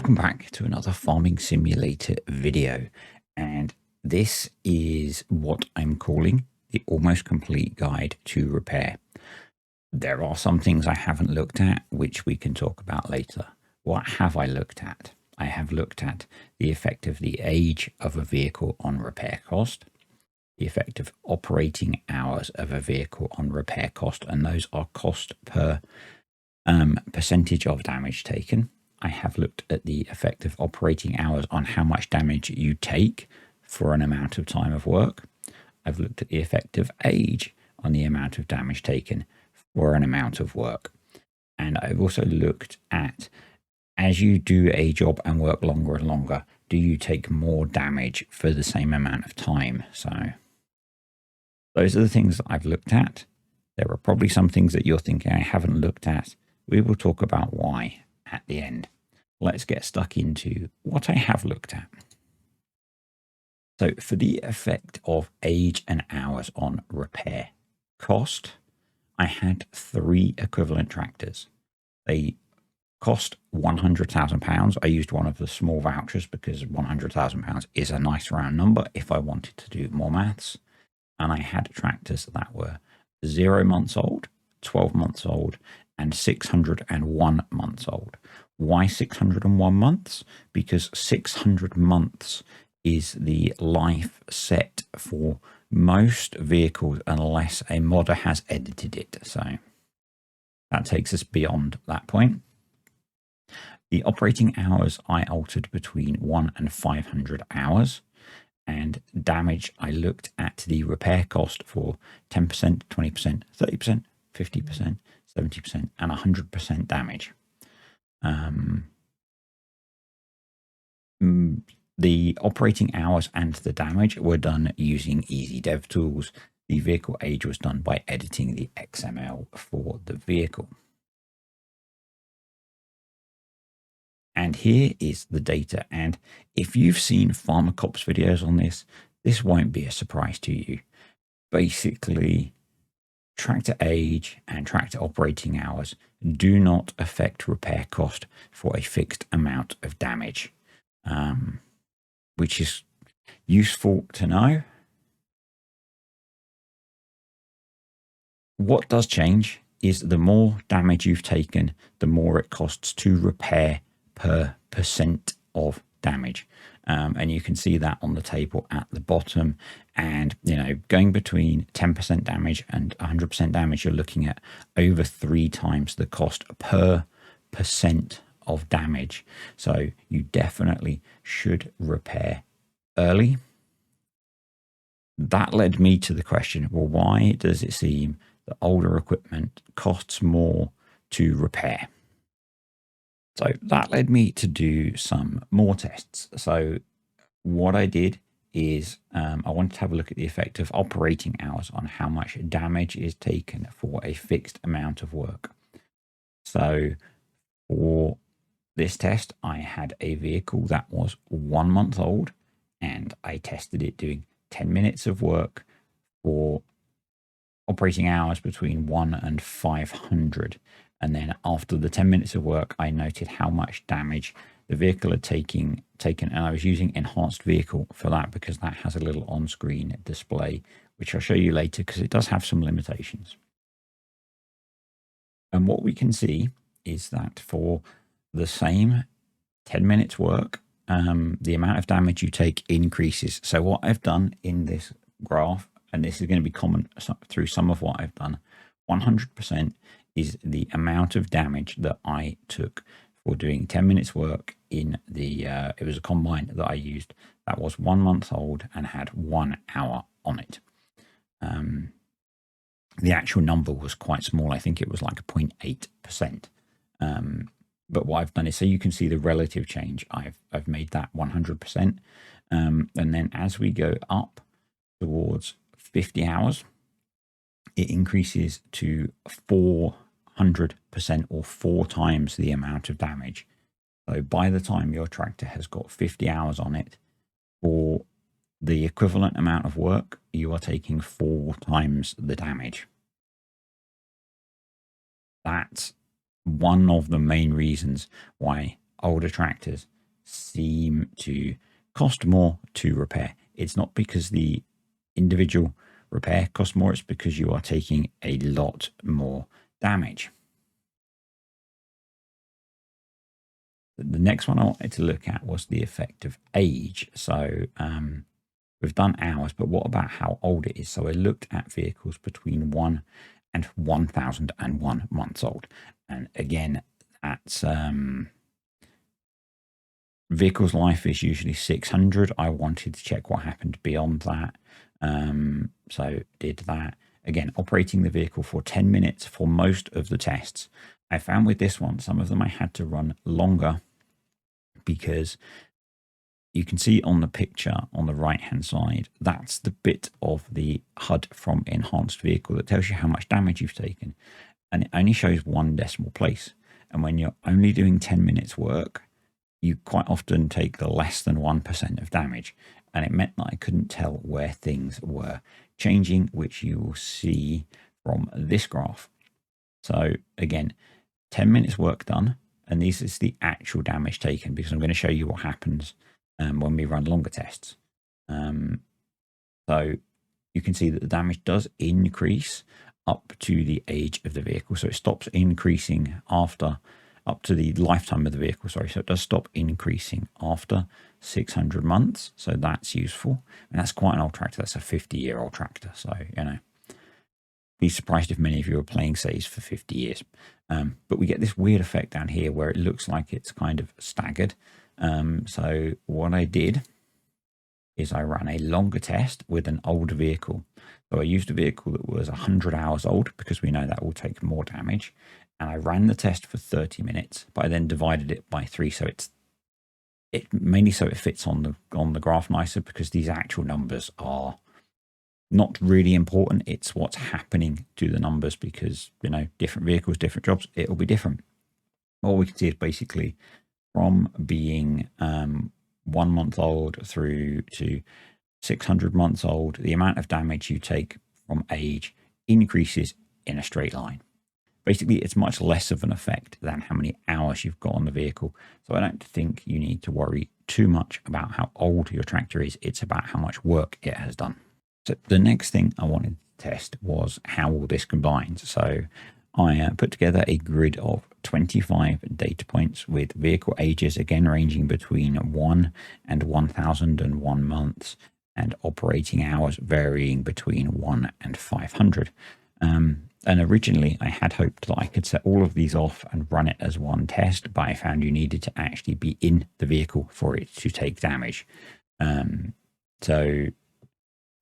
Welcome back to another farming simulator video, and this is what I'm calling the almost complete guide to repair. There are some things I haven't looked at which we can talk about later. What have I looked at? I have looked at the effect of the age of a vehicle on repair cost, the effect of operating hours of a vehicle on repair cost, and those are cost per percentage of damage taken. I have looked at the effect of operating hours on how much damage you take for an amount of time of work. I've looked at the effect of age on the amount of damage taken for an amount of work. And I've also looked at, as you do a job and work longer and longer, do you take more damage for the same amount of time? So those are the things that I've looked at. There are probably some things that you're thinking I haven't looked at. We will talk about why at the end. Let's get stuck into what I have looked at. So for the effect of age and hours on repair cost, I had 3 equivalent tractors. They cost £100,000. I used one of the small vouchers because £100,000 is a nice round number if I wanted to do more maths. And I had tractors that were 0 months old, 12 months old, and 601 months old. Why 601 months? Because 600 months is the life set for most vehicles unless a modder has edited it. So that takes us beyond that point. The operating hours I altered between 1 and 500 hours. And damage, I looked at the repair cost for 10%, 20%, 30%, 50%, 70%, and 100% damage. The operating hours and the damage were done using easy dev tools. The vehicle age was done by editing the XML for the vehicle. And here is the data. And if you've seen Farmer Cop's videos on this, this won't be a surprise to you. Basically, tractor age and tractor operating hours do not affect repair cost for a fixed amount of damage, which is useful to know. What does change is the more damage you've taken, the more it costs to repair per percent of damage. And you can see that on the table at the bottom. And, you know, going between 10% damage and 100% damage, you're looking at over 3 times the cost per percent of damage. So you definitely should repair early. That led me to the question, well, why does it seem that older equipment costs more to repair? So that led me to do some more tests. So what I did is I wanted to have a look at the effect of operating hours on how much damage is taken for a fixed amount of work. So for this test, I had a vehicle that was 1 month old, and I tested it doing 10 minutes of work for operating hours between 1 and 500. And then after the 10 minutes of work, I noted how much damage the vehicle had taken, and I was using enhanced vehicle for that because that has a little on-screen display, which I'll show you later because it does have some limitations. And what we can see is that for the same 10 minutes work, the amount of damage you take increases. So what I've done in this graph, and this is going to be common through some of what I've done, 100% is the amount of damage that I took for doing 10 minutes work in the, it was a combine that I used that was 1 month old and had 1 hour on it. The actual number was quite small. I think it was like 0.8%. But what I've done is, so you can see the relative change, I've made that 100%. And then as we go up towards 50 hours, it increases to 400% or 4 times the amount of damage. So by the time your tractor has got 50 hours on it, for the equivalent amount of work, you are taking 4 times the damage. That's one of the main reasons why older tractors seem to cost more to repair. It's not because the individual repair costs more, it's because you are taking a lot more damage. The next one I wanted to look at was the effect of age. So we've done hours, but what about how old it is? So I looked at vehicles between 1 and 1001 months old. And again, that's vehicle's life is usually 600. I wanted to check what happened beyond that. So did that. Again, operating the vehicle for 10 minutes for most of the tests. I found with this one, some of them I had to run longer because you can see on the picture on the right hand side, that's the bit of the HUD from enhanced vehicle that tells you how much damage you've taken. And it only shows 1 decimal place. And when you're only doing 10 minutes work, you quite often take less than 1% of damage. And it meant that I couldn't tell where things were changing, which you will see from this graph. So again, 10 minutes work done. And this is the actual damage taken, because I'm going to show you what happens when we run longer tests. So you can see that the damage does increase up to the age of the vehicle. So it stops increasing after up to the lifetime of the vehicle. Sorry. So it does stop increasing after 600 months. So that's useful. And that's quite an old tractor. That's a 50-year-old tractor. So, you know, be surprised if many of you are playing saves for 50 years. But we get this weird effect down here where it looks like it's kind of staggered. So what I did is I ran a longer test with an old vehicle. So I used a vehicle that was 100 hours old, because we know that will take more damage. And I ran the test for 30 minutes, but I then divided it by 3. So it mainly so it fits on the graph nicer, because these actual numbers are not really important. It's what's happening to the numbers, because, you know, different vehicles, different jobs, it'll be different. All we can see is basically from being 1 month old through to 600 months old, the amount of damage you take from age increases in a straight line. Basically, it's much less of an effect than how many hours you've got on the vehicle. So I don't think you need to worry too much about how old your tractor is. It's about how much work it has done. So the next thing I wanted to test was how all this combines. So I put together a grid of 25 data points with vehicle ages, again ranging between 1 and 1001 months, and operating hours varying between 1 and 500. And originally I had hoped that I could set all of these off and run it as one test, but I found you needed to actually be in the vehicle for it to take damage. So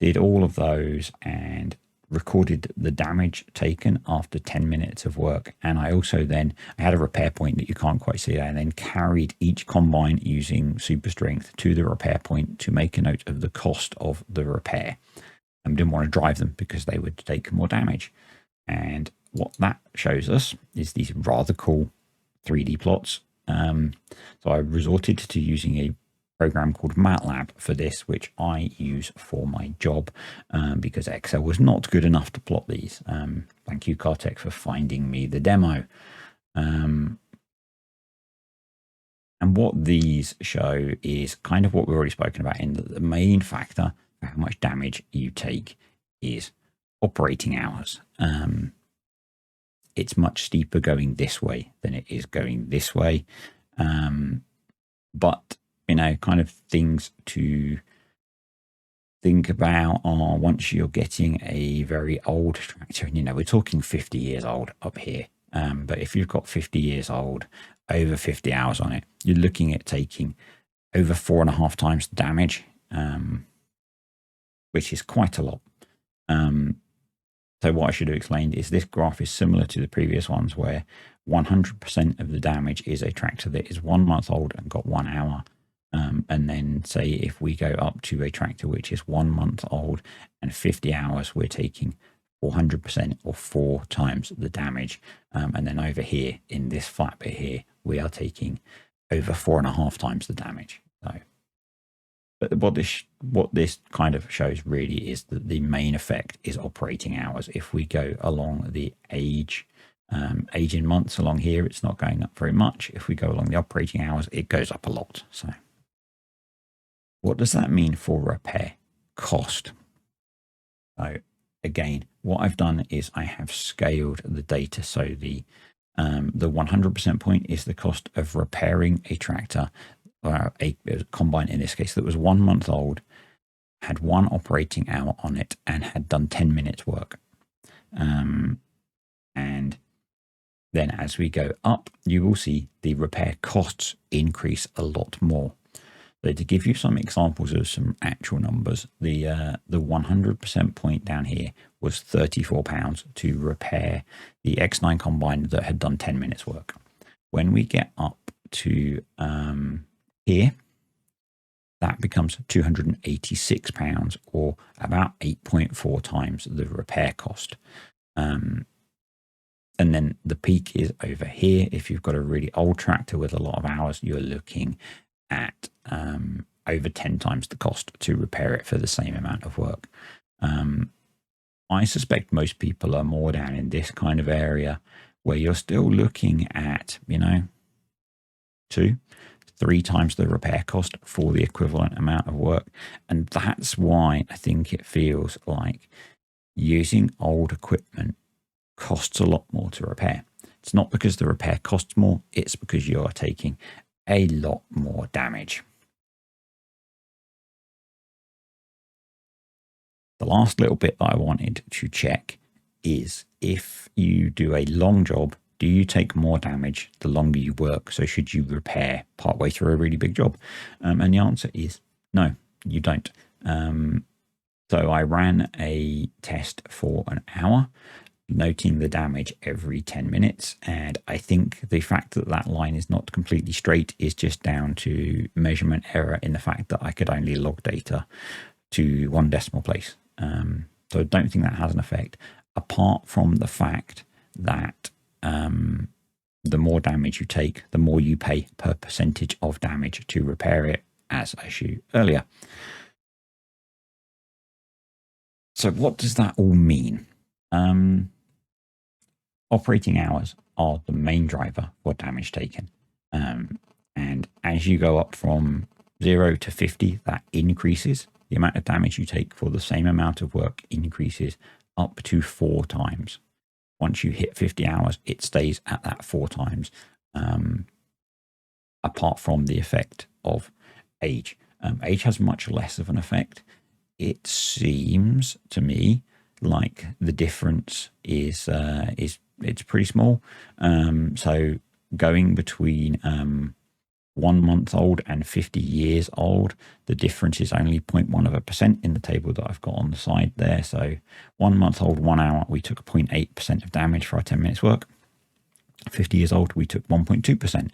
did all of those and recorded the damage taken after 10 minutes of work. And I also then, I had a repair point that you can't quite see there, and then carried each combine using super strength to the repair point to make a note of the cost of the repair. I didn't want to drive them because they would take more damage. And what that shows us is these rather cool 3D plots. So I resorted to using a program called MATLAB for this, which I use for my job because Excel was not good enough to plot these. Thank you, Cartech, for finding me the demo. And what these show is kind of what we've already spoken about, in that the main factor for how much damage you take is operating hours. It's much steeper going this way than it is going this way. But, you know, kind of things to think about are, once you're getting a very old tractor, and, you know, we're talking 50 years old up here. But if you've got 50 years old, over 50 hours on it, you're looking at taking over 4.5 times the damage, which is quite a lot. So what I should have explained is this graph is similar to the previous ones, where 100% of the damage is a tractor that is 1 month old and got 1 hour. And then say if we go up to a tractor which is 1 month old and 50 hours, we're taking 400% or 4 times the damage. And then over here in this flat bit here, we are taking over 4.5 times the damage. So, but what this kind of shows really is that the main effect is operating hours. If we go along the age age in months along here, it's not going up very much. If we go along the operating hours, it goes up a lot. So what does that mean for repair cost? So again, what I've done is I have scaled the data. So the 100% point is the cost of repairing a tractor, or a combine in this case, that was 1 month old, had 1 operating hour on it, and had done 10 minutes work. And then as we go up, you will see the repair costs increase a lot more. So to give you some examples of some actual numbers, the 100% point down here was £34 to repair the X9 combine that had done 10 minutes work. When we get up to here, that becomes £286, or about 8.4 times the repair cost. And then the peak is over here. If you've got a really old tractor with a lot of hours, you're looking at over 10 times the cost to repair it for the same amount of work. I suspect most people are more down in this kind of area where you're still looking at, 2-3 times the repair cost for the equivalent amount of work. And that's why I think it feels like using old equipment costs a lot more to repair. It's not because the repair costs more, it's because you are taking a lot more damage. The last little bit that I wanted to check is, if you do a long job, do you take more damage the longer you work? So should you repair partway through a really big job? And the answer is no, you don't. So I ran a test for an hour, noting the damage every 10 minutes. And I think the fact that that line is not completely straight is just down to measurement error in the fact that I could only log data to 1 decimal place. So I don't think that has an effect, apart from the fact that the more damage you take, the more you pay per percentage of damage to repair it, as I showed earlier. So what does that all mean? Operating hours are the main driver for damage taken. And as you go up from 0 to 50, that increases. The amount of damage you take for the same amount of work increases up to 4 times. Once you hit 50 hours, it stays at that 4 times, apart from the effect of age. Age has much less of an effect. It seems to me like the difference is it's pretty small. So going between 1 month old and 50 years old, the difference is only 0.1% in the table that I've got on the side there. So 1 month old, 1 hour, we took 0.8% of damage for our 10 minutes work. 50 years old, we took 1.2%.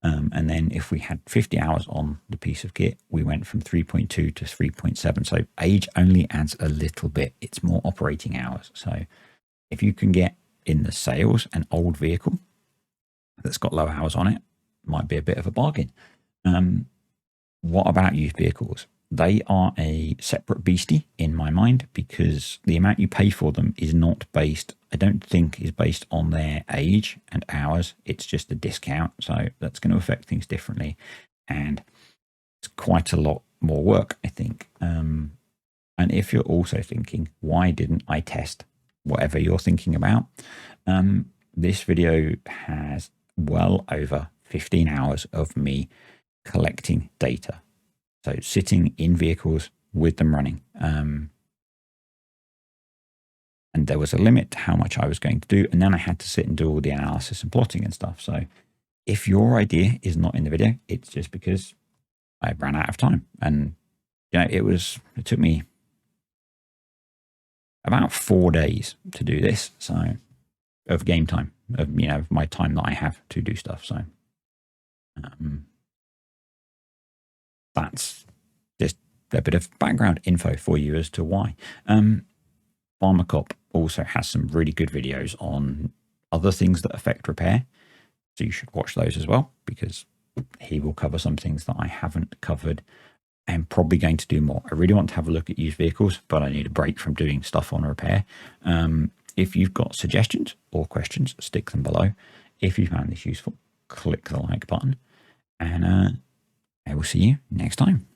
And then if we had 50 hours on the piece of kit, we went from 3.2 to 3.7. So age only adds a little bit. It's more operating hours. So if you can get in the sales an old vehicle that's got low hours on it, might be a bit of a bargain. What about used vehicles? They are a separate beastie in my mind, because the amount you pay for them is not based, I don't think, is based on their age and hours. It's just a discount. So that's going to affect things differently. And it's quite a lot more work, I think. And if you're also thinking, why didn't I test whatever you're thinking about? This video has well over 15 hours of me collecting data. So sitting in vehicles with them running. And there was a limit to how much I was going to do. And then I had to sit and do all the analysis and plotting and stuff. So if your idea is not in the video, it's just because I ran out of time. And, it took me about 4 days to do this. So of game time, of my time that I have to do stuff. So that's just a bit of background info for you as to why. Farmer Cop also has some really good videos on other things that affect repair. So you should watch those as well, because he will cover some things that I haven't covered. I'm probably going to do more. I really want to have a look at used vehicles, but I need a break from doing stuff on repair. If you've got suggestions or questions, stick them below. If you found this useful, click the like button, and I will see you next time.